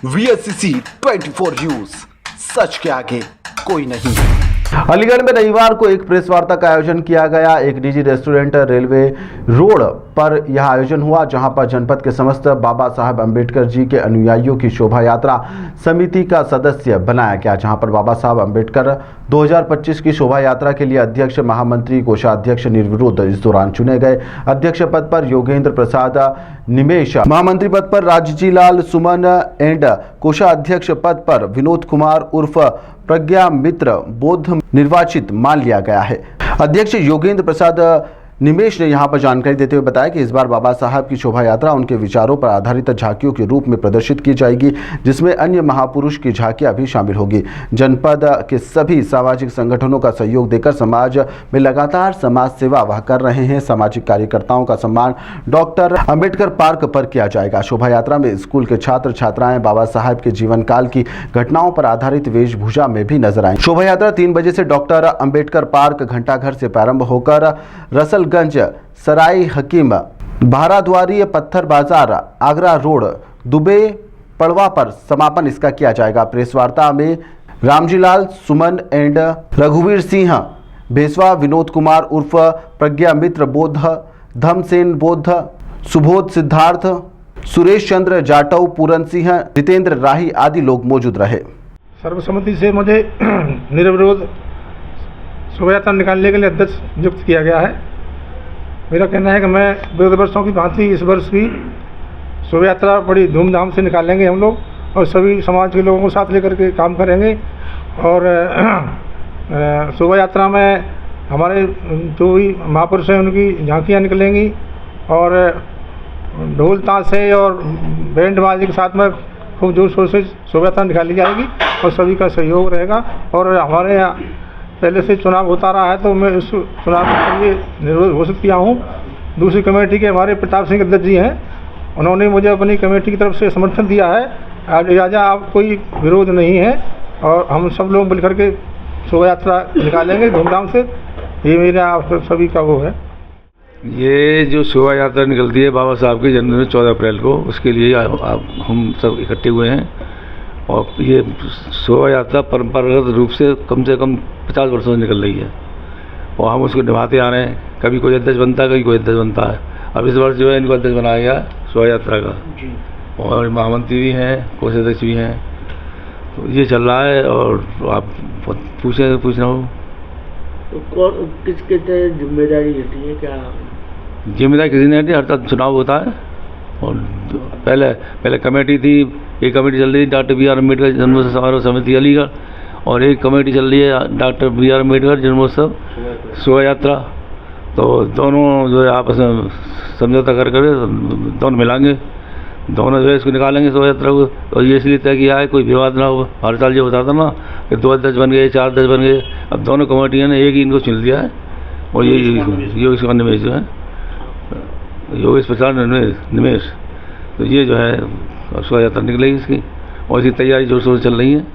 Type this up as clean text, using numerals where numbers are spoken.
VSCC 24 news, सच के आगे कोई नहीं। अलीगढ़ में रविवार को एक प्रेस वार्ता का आयोजन किया गया। एक निजी रेस्टोरेंट रेलवे रोड पर यह आयोजन हुआ, जहां पर जनपद के समस्त बाबा साहब अंबेडकर जी के अनुयायियों की शोभा यात्रा समिति का सदस्य बनाया गया, जहां पर बाबा साहब अंबेडकर 2025 की शोभा यात्रा के लिए अध्यक्ष, महामंत्री, कोषाध्यक्ष निर्विरोध इस दौरान चुने गए। अध्यक्ष पद पर योगेंद्र प्रसाद निमेश, महामंत्री पद पर राजजी लाल सुमन एंड कोषाध्यक्ष पद पर विनोद कुमार उर्फ प्रज्ञा मित्र बोध निर्वाचित मान लिया गया है। अध्यक्ष योगेंद्र प्रसाद निमेश ने यहां पर जानकारी देते हुए बताया कि इस बार बाबा साहब की शोभा यात्रा उनके विचारों पर आधारित झांकियों के रूप में प्रदर्शित की जाएगी, जिसमें अन्य महापुरुष की झांकियां भी शामिल होगी। जनपद के सभी सामाजिक संगठनों का सहयोग देकर समाज में लगातार समाज सेवा वह कर रहे हैं। सामाजिक कार्यकर्ताओं का सम्मान डॉक्टर अंबेडकर पार्क पर किया जाएगा। शोभा यात्रा में स्कूल के छात्र छात्राएं बाबा साहब के जीवन काल की घटनाओं पर आधारित वेशभूषा में भी नजर आए। शोभा यात्रा 3 बजे से डॉक्टर अंबेडकर पार्क घंटाघर से प्रारंभ होकर रसलगंज, सराय हकीम, भारद्वारी, पत्थर बाजार, आगरा रोड, दुबे पड़वा पर समापन इसका किया जाएगा। प्रेस वार्ता में रामजी लाल सुमन एंड रघुवीर सिंह भेसवा, विनोद कुमार उर्फ प्रज्ञा मित्र बोध, धमसेन बोध, सुबोध सिद्धार्थ, सुरेश चंद्र जाटव, पूरन सिंह, जितेंद्र राही आदि लोग मौजूद रहे। सर्वसम्मति से मुझे निर्विरोध शोभा यात्रा निकालने के लिए अध्यक्ष नियुक्त किया गया है। मेरा कहना है कि मैं विगत वर्षों की भांति इस वर्ष भी शोभा यात्रा बड़ी धूमधाम से निकालेंगे हम लोग, और सभी समाज के लोगों को साथ लेकर के काम करेंगे। और शोभा यात्रा में हमारे जो भी महापुरुष हैं उनकी झांकियाँ निकलेंगी, और ढोल ताशे और बैंड बाजे के साथ में खूब जोर शोर से शोभा यात्रा निकाली जाएगी, और सभी का सहयोग रहेगा। और हमारे यहाँ पहले से चुनाव होता रहा है, तो मैं इस चुनाव के लिए निर्विरोध घोषित किया हूँ। दूसरी कमेटी के हमारे प्रताप सिंह अध्यक्ष जी हैं, उन्होंने मुझे अपनी कमेटी की तरफ से समर्थन दिया है। लिहाजा अब कोई विरोध नहीं है, और हम सब लोग मिलकर के शोभा यात्रा निकालेंगे धूमधाम से। ये मेरा आप सभी का वो है। ये जो शोभा यात्रा निकलती है बाबा साहब के जन्मदिन 14 अप्रैल को, उसके लिए हम सब इकट्ठे हुए हैं। और ये शोभा यात्रा परंपरागत रूप से कम 50 वर्षों से निकल रही है, और हम उसको निभाते आ रहे हैं। कभी कोई अध्यक्ष बनता है, कभी कोई अध्यक्ष बनता है। अब इस वर्ष जो है इनको अध्यक्ष बनाया गया शोभा यात्रा का, और महामंत्री भी हैं, कोषाध्यक्ष भी हैं। तो ये चल रहा है। और आप पूछना हो तो कौन किसके जिम्मेदारी रहती है? क्या जिम्मेदारी किसी ने नहीं, हर साल चुनाव होता है। और पहले कमेटी थी, एक कमेटी चल रही थी डॉक्टर बी आर अम्बेडकर जन्मोत्सव समारोह समिति अलीगढ़, और एक कमेटी चल रही है डॉक्टर बी आर अम्बेडकर जन्मोत्सव शोभा यात्रा। तो दोनों जो है आपस में समझौता कर दोनों मिलाएंगे, दोनों जो है इसको निकालेंगे शोभा यात्रा को। और ये इसलिए तय किया है कोई विवाद ना हो। हर साल जो होता था ना कि 2 अध्यक्ष बन गए, 4 अध्यक्ष बन गए, अब दोनों कमेटियों ने एक ही इनको चुन लिया है। और ये योगेश निमेश जो है, योगेश प्रसाद निमेश, तो ये जो है शोभा यात्रा निकलेगी इसकी, और इसकी तैयारी जोर शोर से चल रही है।